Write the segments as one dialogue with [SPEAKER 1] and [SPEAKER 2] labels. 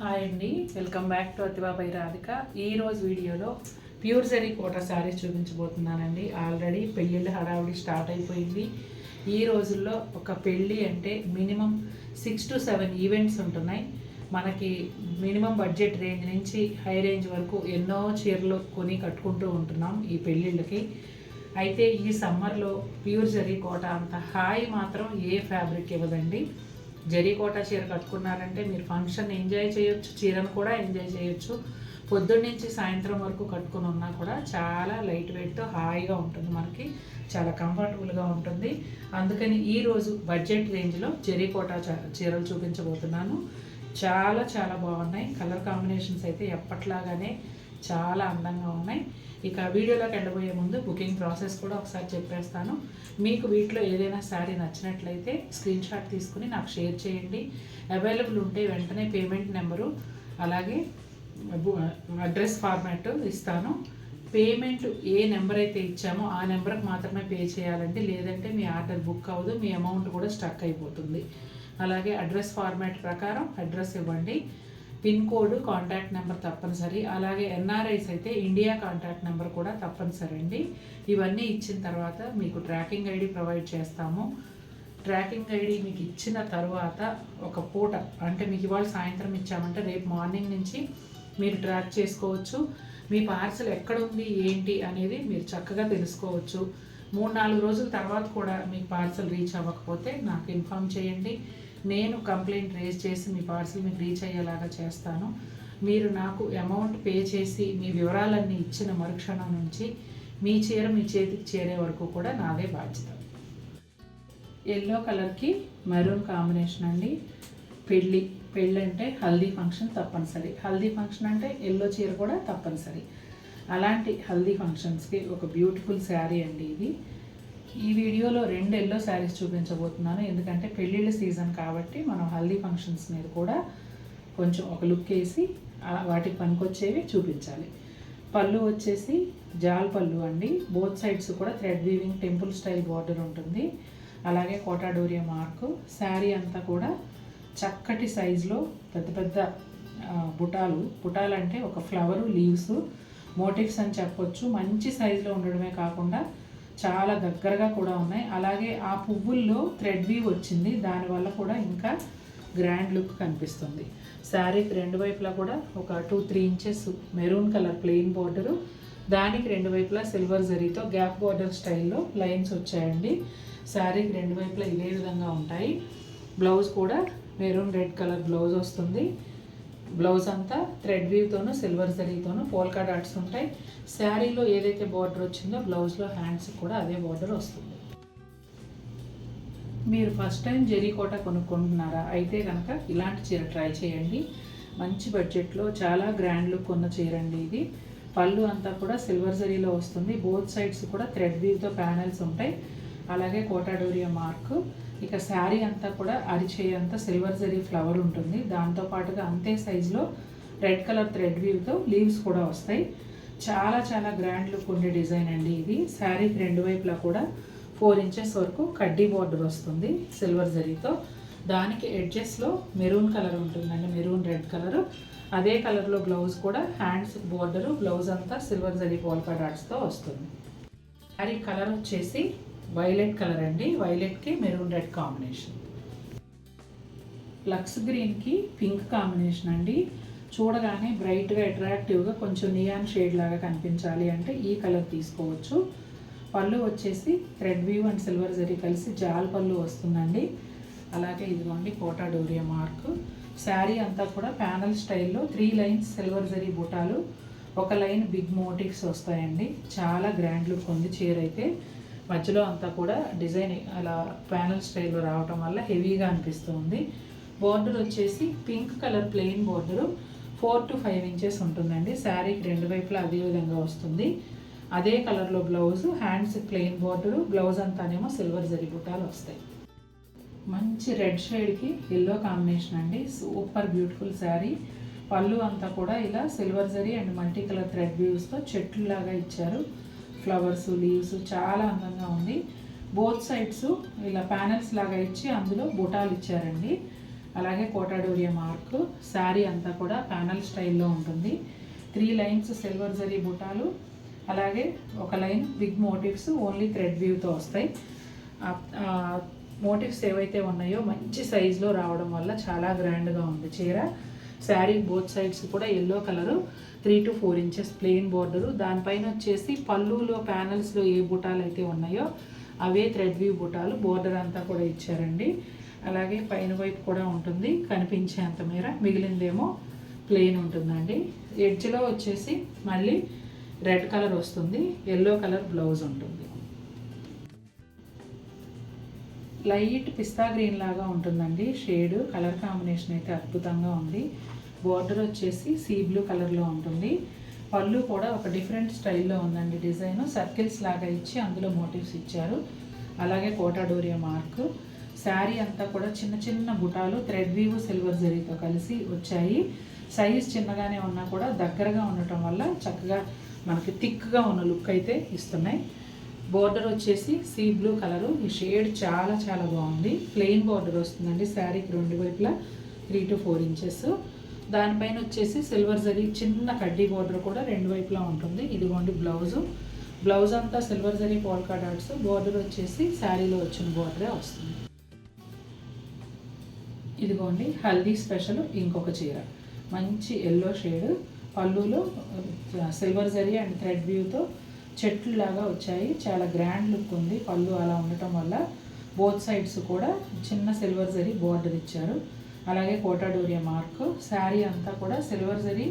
[SPEAKER 1] Hi అండి, welcome back to Athiva by Radhika. ఈరోజు వీడియోలో ప్యూర్ జరీ కోటా శారీస్ చూపించబోతున్నానండి. ఆల్రెడీ పెళ్ళిళ్ళ హడావుడి స్టార్ట్ అయిపోయింది. ఈ రోజుల్లో ఒక పెళ్ళి అంటే మినిమం 6 to 7 ఈవెంట్స్ ఉంటున్నాయి. మనకి మినిమం బడ్జెట్ రేంజ్ నుంచి హై రేంజ్ వరకు ఎన్నో చీరలు కొని కట్టుకుంటూ ఉంటున్నాం ఈ పెళ్ళిళ్ళకి. అయితే ఈ సమ్మర్లో ప్యూర్ జరీ కోటా అంత హాయి మాత్రం ఏ ఫ్యాబ్రిక్ ఇవ్వదండి. జరీ కోటా చీర కట్టుకున్నారంటే మీరు ఫంక్షన్ ఎంజాయ్ చేయొచ్చు, చీరను కూడా ఎంజాయ్ చేయొచ్చు. పొద్దున్న నుంచి సాయంత్రం వరకు కట్టుకుని ఉన్నా కూడా చాలా లైట్ వెయిట్తో హాయిగా ఉంటుంది, మనకి చాలా కంఫర్టబుల్గా ఉంటుంది. అందుకని ఈరోజు బడ్జెట్ రేంజ్లో జరీ కోటా చీరలు చూపించబోతున్నాను. చాలా చాలా బాగున్నాయి. కలర్ కాంబినేషన్స్ అయితే ఎప్పట్లాగానే చాలా అందంగా ఉన్నాయి. ఇక వీడియోలోకి వెళ్ళబోయే ముందు బుకింగ్ ప్రాసెస్ కూడా ఒకసారి చెప్పేస్తాను. మీకు వీటిలో ఏదైనా శారీ నచ్చినట్లయితే స్క్రీన్ షాట్ తీసుకుని నాకు షేర్ చేయండి. అవైలబుల్ ఉంటే వెంటనే పేమెంట్ నెంబరు అలాగే అడ్రస్ ఫార్మాట్ ఇస్తాను. పేమెంట్ ఏ నెంబర్ అయితే ఇచ్చామో ఆ నెంబర్కి మాత్రమే పే చేయాలండి, లేదంటే మీ ఆర్డర్ బుక్ అవ్వదు, మీ అమౌంట్ కూడా స్టక్ అయిపోతుంది. అలాగే అడ్రస్ ఫార్మాట్ ప్రకారం అడ్రస్ ఇవ్వండి. పిన్ కోడ్, కాంటాక్ట్ నెంబర్ తప్పనిసరి. అలాగే ఎన్ఆర్ఐస్ అయితే ఇండియా కాంటాక్ట్ నెంబర్ కూడా తప్పనిసరి అండి. ఇవన్నీ ఇచ్చిన తర్వాత మీకు ట్రాకింగ్ ఐడి ప్రొవైడ్ చేస్తాము. ట్రాకింగ్ ఐడి మీకు ఇచ్చిన తర్వాత ఒక పూట, అంటే మీకు ఇవాళ సాయంత్రం ఇచ్చామంటే రేపు మార్నింగ్ నుంచి మీరు ట్రాక్ చేసుకోవచ్చు. మీ పార్సల్ ఎక్కడుంది ఏంటి అనేది మీరు చక్కగా తెలుసుకోవచ్చు. 3-4 రోజుల తర్వాత కూడా మీకు పార్సల్ రీచ్ అవ్వకపోతే నాకు ఇన్ఫామ్ చేయండి. నేను కంప్లైంట్ రేజ్ చేసి మీ పార్సల్ మీకు రీచ్ అయ్యేలాగా చేస్తాను. మీరు నాకు అమౌంట్ పే చేసి మీ వివరాలన్నీ ఇచ్చిన మరుక్షణం నుంచి మీ చీర మీ చేతికి చేరే వరకు కూడా నాదే బాధ్యత. ఎల్లో కలర్కి మెరూన్ కాంబినేషన్ అండి. పెళ్ళి అంటే హల్దీ ఫంక్షన్ తప్పనిసరి. హల్దీ ఫంక్షన్ అంటే ఎల్లో చీర కూడా తప్పనిసరి. అలాంటి హల్దీ ఫంక్షన్స్కి ఒక బ్యూటిఫుల్ శారీ అండి ఇది. ఈ వీడియోలో 2 ఎల్లో శారీస్ చూపించబోతున్నాను, ఎందుకంటే పెళ్ళిళ్ళ సీజన్ కాబట్టి మనం హల్దీ ఫంక్షన్స్ మీద కూడా కొంచెం ఒక లుక్ వేసి వాటికి పనికొచ్చేవి చూపించాలి. పళ్ళు వచ్చేసి జాల్ పళ్ళు అండి. బోత్ సైడ్స్ కూడా thread weaving temple style border ఉంటుంది. అలాగే కోటా డోరియా మార్కు. శారీ అంతా కూడా చక్కటి సైజులో పెద్ద పెద్ద బుటాలు అంటే ఒక ఫ్లవరు, లీవ్స్, మోటివ్స్ అని చెప్పొచ్చు. మంచి సైజులో ఉండడమే కాకుండా చాలా దగ్గరగా కూడా ఉన్నాయి. అలాగే ఆ పువ్వుల్లో థ్రెడ్ వీవ్ వచ్చింది, దానివల్ల కూడా ఇంకా గ్రాండ్ లుక్ కనిపిస్తుంది. శారీకి 2 వైపులా కూడా ఒక 2-3 inches maroon colour plain border, దానికి 2 వైపులా సిల్వర్ జరీతో గ్యాప్ బార్డర్ స్టైల్లో లైన్స్ వచ్చాయండి. శారీకి 2 వైపులా ఇదే విధంగా ఉంటాయి. బ్లౌజ్ కూడా మెరూన్ రెడ్ కలర్ బ్లౌజ్ వస్తుంది. బ్లౌజ్ అంతా థ్రెడ్ వీవ్తోనూ సిల్వర్ జరీతోనూ పోల్కా డాట్స్ ఉంటాయి. శారీలో ఏదైతే బార్డర్ వచ్చిందో బ్లౌజ్లో హ్యాండ్స్ కూడా అదే బార్డర్ వస్తుంది. మీరు ఫస్ట్ టైం జరీ కోటా కొనుక్కుంటున్నారా అయితే కనుక ఇలాంటి చీర ట్రై చేయండి. మంచి బడ్జెట్లో చాలా గ్రాండ్ లుక్ ఉన్న చీర అండి ఇది. పళ్ళు అంతా కూడా సిల్వర్ జరీలో వస్తుంది. బోత్ సైడ్స్ కూడా థ్రెడ్ వీవ్తో ప్యానెల్స్ ఉంటాయి. అలాగే కోటా డోరియా మార్క్. ఇక శారీ అంతా కూడా అరిచేయంత సిల్వర్ జరీ ఫ్లవర్ ఉంటుంది. దాంతోపాటుగా అంతే సైజులో రెడ్ కలర్ థ్రెడ్ వీవ్తో లీవ్స్ కూడా వస్తాయి. చాలా చాలా గ్రాండ్ లుక్ ఉండే డిజైన్ అండి ఇది. శారీకి 2 వైపులా కూడా 4 ఇంచెస్ వరకు కడ్డీ బార్డర్ వస్తుంది సిల్వర్ జరీతో. దానికి ఎడ్జెస్లో మెరూన్ కలర్ ఉంటుందండి, మెరూన్ రెడ్ కలరు. అదే కలర్లో బ్లౌజ్ కూడా హ్యాండ్స్ బార్డరు, బ్లౌజ్ అంతా సిల్వర్ జరీ పోల్కా డాట్స్తో వస్తుంది. శారీ కలర్ వచ్చేసి వైలెట్ కలర్ అండి. వైలెట్కి మెరూన్ రెడ్ కాంబినేషన్. లక్స్ గ్రీన్కి పింక్ కాంబినేషన్ అండి. చూడగానే బ్రైట్గా అట్రాక్టివ్గా కొంచెం నియాన్ షేడ్ లాగా కనిపించాలి అంటే ఈ కలర్ తీసుకోవచ్చు. పళ్ళు వచ్చేసి thread weave and silver zari కలిసి జాల్ పళ్ళు వస్తుందండి. అలాగే ఇదిగోండి కోటా డోరియా మార్క్. శారీ అంతా కూడా ప్యానల్ స్టైల్లో 3 లైన్స్ సిల్వర్ జరీ బుటాలు, ఒక లైన్ బిగ్ మోటివ్స్ వస్తాయండి. చాలా గ్రాండ్ లుక్ ఉంది చీర అయితే. మధ్యలో అంతా కూడా డిజైన్ అలా ప్యానల్ స్టైల్లో రావటం వల్ల హెవీగా అనిపిస్తుంది. బార్డర్ వచ్చేసి pink colour plain border 4 to 5 inches ఉంటుందండి. శారీకి 2 వైపులా అదే విధంగా వస్తుంది. అదే కలర్లో blouse, hands plain border, blouse అంతానేమో సిల్వర్ జరీ బుటాలు వస్తాయి. మంచి రెడ్ షేడ్కి ఎల్లో కాంబినేషన్ అండి. Super beautiful sari. పళ్ళు అంతా కూడా ఇలా silver zari and multi colour thread వ్యూస్తో చెట్లు లాగా ఇచ్చారు. ఫ్లవర్స్, లీవ్స్ చాలా అందంగా ఉంది. బోత్ సైడ్స్ ఇలా ప్యానెల్స్ లాగా ఇచ్చి అందులో బుటాలు ఇచ్చారండి. అలాగే కోటాడోరియా మార్క్. శారీ అంతా కూడా ప్యానల్ స్టైల్లో ఉంటుంది. 3 లైన్స్ సిల్వర్ జరీ బుటాలు, అలాగే ఒక line big motifs only thread వ్యూతో వస్తాయి. మోటివ్స్ ఏవైతే ఉన్నాయో మంచి సైజులో రావడం వల్ల చాలా గ్రాండ్గా ఉంది చీర. శారీ బోత్ సైడ్స్ కూడా yellow colour, 3 to 4 inches plain border. దానిపైన వచ్చేసి పళ్ళులో ప్యానల్స్లో ఏ బుటాలు అయితే ఉన్నాయో అవే థ్రెడ్ వ్యూ బుటాలు. బోర్డర్ అంతా కూడా ఇచ్చారండి. అలాగే పైన వైపు కూడా ఉంటుంది కనిపించేంత మేర, మిగిలిందేమో ప్లెయిన్ ఉంటుందండి. ఎడ్జ్లో వచ్చేసి మళ్ళీ రెడ్ కలర్ వస్తుంది, ఎల్లో కలర్ బ్లౌజ్ ఉంటుంది. లైట్ పిస్తా గ్రీన్ లాగా ఉంటుందండి షేడ్. కలర్ కాంబినేషన్ అయితే అద్భుతంగా ఉంది. బోర్డర్ వచ్చేసి సీ బ్లూ కలర్లో ఉంటుంది. పళ్ళు కూడా ఒక డిఫరెంట్ స్టైల్లో ఉందండి. డిజైన్ సర్కిల్స్ లాగా ఇచ్చి అందులో మోటివ్స్ ఇచ్చారు. అలాగే కోటాడోరియా మార్క్. శారీ అంతా కూడా చిన్న చిన్న బుటాలు థ్రెడ్ వీవ్ సిల్వర్ జరీతో కలిసి వచ్చాయి. సైజ్ చిన్నగానే ఉన్నా కూడా దగ్గరగా ఉండటం వల్ల చక్కగా మనకి థిక్గా ఉన్న లుక్ అయితే ఇస్తున్నాయి. బోర్డర్ వచ్చేసి సీ బ్లూ కలరు. ఈ షేడ్ చాలా చాలా బాగుంది. ప్లెయిన్ బోర్డర్ వస్తుందండి శారీకి 2 వైపులా 3 to 4 ఇంచెస్. దానిపైన వచ్చేసి సిల్వర్ జరీ చిన్న కడ్డీ బోర్డర్ కూడా 2 వైపులా ఉంటుంది. ఇదిగోండి బ్లౌజు. బ్లౌజ్ అంతా silver zari polka dots. Border వచ్చేసి శారీలో వచ్చిన బోర్డరే వస్తుంది. ఇదిగోండి హల్దీ స్పెషల్ ఇంకొక చీర, మంచి ఎల్లో షేడ్. పళ్ళులో సిల్వర్ జరీ అండ్ థ్రెడ్ వ్యూతో చెట్లు లాగా వచ్చాయి. చాలా గ్రాండ్ లుక్ ఉంది. పళ్ళు అలా ఉండటం వల్ల బోత్ సైడ్స్ కూడా చిన్న సిల్వర్ జరీ బోర్డర్ ఇచ్చారు. అలాగే కోటాడోరియా మార్క్. శారీ అంతా కూడా సిల్వర్ జరీ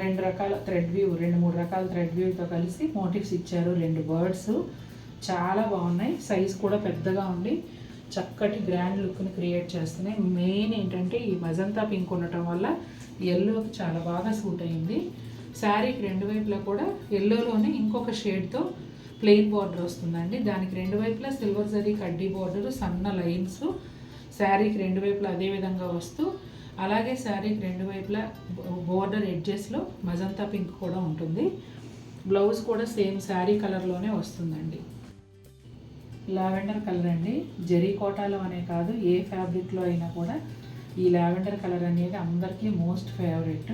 [SPEAKER 1] 2 రకాల థ్రెడ్ వ్యూ, 2-3 రకాల థ్రెడ్ వ్యూతో కలిసి మోటివ్స్ ఇచ్చారు. 2 బర్డ్స్ చాలా బాగున్నాయి. సైజ్ కూడా పెద్దగా ఉండి చక్కటి గ్రాండ్ లుక్ని క్రియేట్ చేస్తున్నాయి. మెయిన్ ఏంటంటే ఈ మజంతా పింక్ ఉండటం వల్ల ఎల్లోకి చాలా బాగా సూట్ అయింది. శారీకి 2 వైపులా కూడా ఎల్లోలోనే ఇంకొక షేడ్తో ప్లెయిన్ బార్డర్ వస్తుందండి. దానికి 2 వైపులా సిల్వర్ జరీ కడ్డీ బార్డర్, సన్న లైన్స్. శారీకి 2 వైపులా అదే విధంగా వస్తూ, అలాగే శారీకి 2 వైపులా బోర్డర్ ఎడ్జెస్లో మజంతా పింక్ కూడా ఉంటుంది. బ్లౌజ్ కూడా సేమ్ శారీ కలర్లోనే వస్తుందండి. లావెండర్ కలర్ అండి. జరీ కోటాలో అనే కాదు, ఏ ఫ్యాబ్రిక్లో అయినా కూడా ఈ లావెండర్ కలర్ అనేది అందరికీ మోస్ట్ ఫేవరెట్.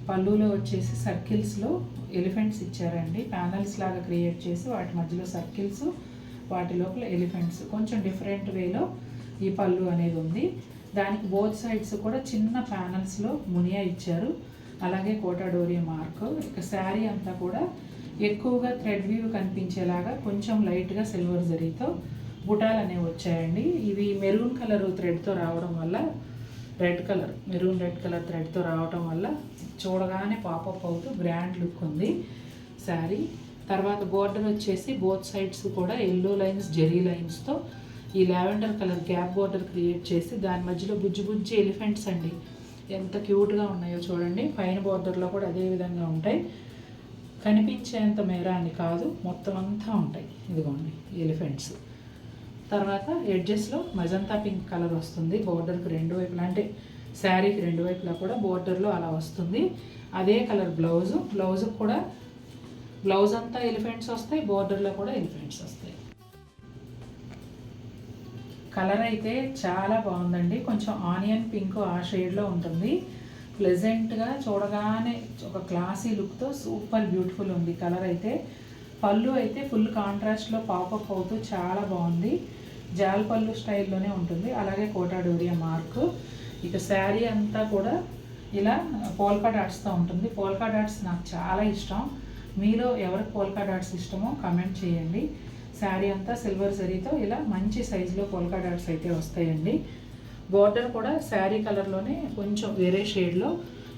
[SPEAKER 1] పళ్ళులో వచ్చేసి సర్కిల్స్లో ఎలిఫెంట్స్ ఇచ్చారండి. ప్యానల్స్ లాగా క్రియేట్ చేసి వాటి మధ్యలో సర్కిల్స్, వాటి లోపల ఎలిఫెంట్స్. కొంచెం డిఫరెంట్ వేలో ఈ పళ్ళు అనేది ఉంది. దానికి బోత్ సైడ్స్ కూడా చిన్న ప్యానల్స్లో మునియా ఇచ్చారు. అలాగే కోటాడోరియా మార్క్. ఇక శారీ అంతా కూడా ఎక్కువగా థ్రెడ్ వీవ్ కనిపించేలాగా కొంచెం లైట్గా సిల్వర్ జరీతో బుటాలు అనేవి వచ్చాయండి. ఇవి మెరూన్ కలర్ థ్రెడ్తో రావడం వల్ల, మెరూన్ రెడ్ కలర్ థ్రెడ్తో రావడం వల్ల చూడగానే పాపప్ అవుతూ గ్రాండ్ లుక్ ఉంది శారీ. తర్వాత బోర్డర్ వచ్చేసి బోత్ సైడ్స్ కూడా ఎల్లో లైన్స్, జెరీ లైన్స్తో ఈ lavender colour gap border create చేసి దాని మధ్యలో బుజ్జి బుజ్జి ఎలిఫెంట్స్ అండి, ఎంత క్యూట్గా ఉన్నాయో చూడండి. పైన బోర్డర్లో కూడా అదే విధంగా ఉంటాయి. కనిపించేంత మేర అని కాదు, మొత్తం అంతా ఉంటాయి. ఇదిగోండి ఎలిఫెంట్స్. తర్వాత ఎడ్జెస్లో మజంతా పింక్ కలర్ వస్తుంది. బోర్డర్కి 2 వైపులా, అంటే శారీకి 2 వైపులా కూడా బోర్డర్లో అలా వస్తుంది. అదే కలర్ బ్లౌజు. బ్లౌజుకు కూడా బ్లౌజ్ అంతా ఎలిఫెంట్స్ వస్తాయి, బోర్డర్లో కూడా ఎలిఫెంట్స్ వస్తాయి. కలర్ అయితే చాలా బాగుందండి. కొంచెం ఆనియన్ పింక్ ఆ షేడ్లో ఉంటుంది. ప్లెజెంట్గా చూడగానే ఒక క్లాసీ లుక్తో సూపర్ బ్యూటిఫుల్ ఉంది కలర్ అయితే. పళ్ళు అయితే ఫుల్ కాంట్రాస్ట్లో పాపప్ అవుతూ చాలా బాగుంది. జాల్ పళ్ళు స్టైల్లోనే ఉంటుంది. అలాగే కోటాడోరియా మార్క్. ఇక శారీ అంతా కూడా ఇలా పోల్కా డాట్స్తో ఉంటుంది. పోల్కా డాట్స్ నాకు చాలా ఇష్టం. మీలో ఎవరికి పోల్కా డాట్స్ ఇష్టమో కమెంట్ చేయండి. శారీ అంతా సిల్వర్ జరీతో ఇలా మంచి సైజులో పోల్కా డాట్స్ అయితే వస్తాయండి. బోర్డర్ కూడా శారీ కలర్లోనే కొంచెం వేరే షేడ్లో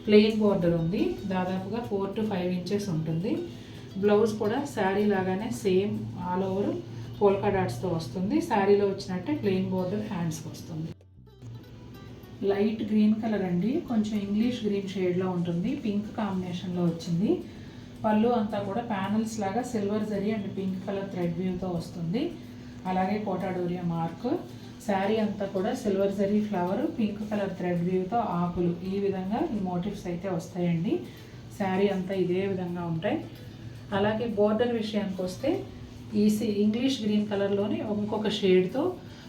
[SPEAKER 1] ప్లెయిన్ బోర్డర్ ఉంది. దాదాపుగా 4 to 5 ఇంచెస్ ఉంటుంది. బ్లౌజ్ కూడా శారీ లాగానే సేమ్ ఆల్ ఓవర్ పోల్కా డాట్స్తో వస్తుంది. శారీలో వచ్చినట్టే ప్లెయిన్ బోర్డర్ హ్యాండ్స్కి వస్తుంది. లైట్ గ్రీన్ కలర్ అండి, కొంచెం ఇంగ్లీష్ గ్రీన్ షేడ్లో ఉంటుంది. పింక్ కాంబినేషన్లో వచ్చింది. పళ్ళు అంతా కూడా ప్యానల్స్ లాగా silver zari and pink colour thread వ్యూతో వస్తుంది. అలాగే కోటాడోరియా మార్క్. శారీ అంతా కూడా silver zari flower, pink colour thread వ్యూతో ఆకులు, ఈ విధంగా ఈ మోటివ్స్ అయితే వస్తాయండి. శారీ అంతా ఇదే విధంగా ఉంటాయి. అలాగే బోర్డర్ విషయానికి వస్తే ఈ ఇంగ్లీష్ గ్రీన్ కలర్లోనే ఇంకొక షేడ్తో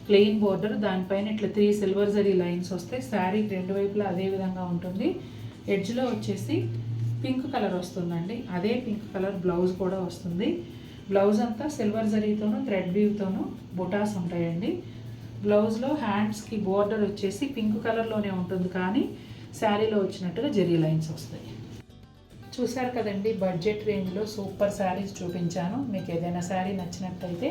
[SPEAKER 1] ప్లెయిన్ బోర్డర్, దానిపైన ఇట్లా 3 సిల్వర్ జరీ లైన్స్ వస్తాయి. శారీ రెండు వైపులా అదే విధంగా ఉంటుంది. ఎడ్జ్లో వచ్చేసి పింక్ కలర్ వస్తుందండి. అదే పింక్ కలర్ బ్లౌజ్ కూడా వస్తుంది. బ్లౌజ్ అంతా సిల్వర్ జరీతోనూ థ్రెడ్ వీవ్తోనూ బుటాస్ ఉంటాయండి. బ్లౌజ్లో హ్యాండ్స్కి బోర్డర్ వచ్చేసి పింక్ కలర్లోనే ఉంటుంది, కానీ శారీలో వచ్చినట్టుగా జరీ లైన్స్ వస్తాయి. చూసారు కదండి, బడ్జెట్ రేంజ్లో సూపర్ శారీస్ చూపించాను. మీకు ఏదైనా శారీ నచ్చినట్టయితే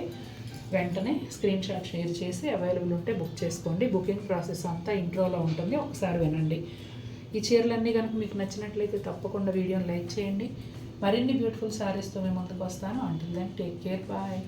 [SPEAKER 1] వెంటనే స్క్రీన్ షాట్ షేర్ చేసి అవైలబుల్ ఉంటే బుక్ చేసుకోండి. బుకింగ్ ప్రాసెస్ అంతా ఇంట్రోలో ఉంటుంది, ఒకసారి వినండి. ఈ చీరలన్నీ కనుక మీకు నచ్చినట్లయితే తప్పకుండా వీడియోని లైక్ చేయండి. మరిన్ని బ్యూటిఫుల్ శారీస్తో మేము ముందుకు వస్తాను. Until then take care, bye.